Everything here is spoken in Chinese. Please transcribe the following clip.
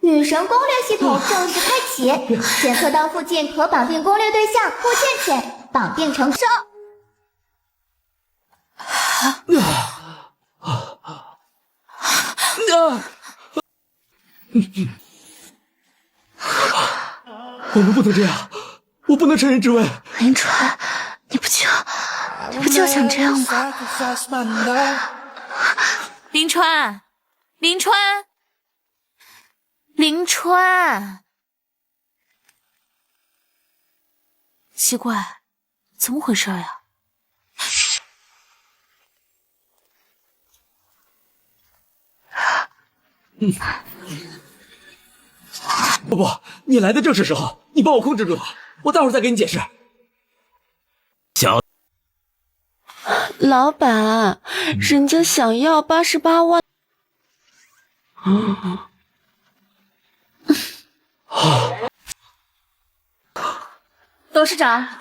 女神攻略系统正式开启，检测到附近可绑定攻略对象或剑犬，绑定成功。我们不能这样，我不能趁人之危。林川，你不就想这样吗？林川，林川，林川，奇怪，怎么回事呀？不，你来的正是时候，你帮我控制住他，我待会儿再给你解释。小老板，人家想要88万。董事长，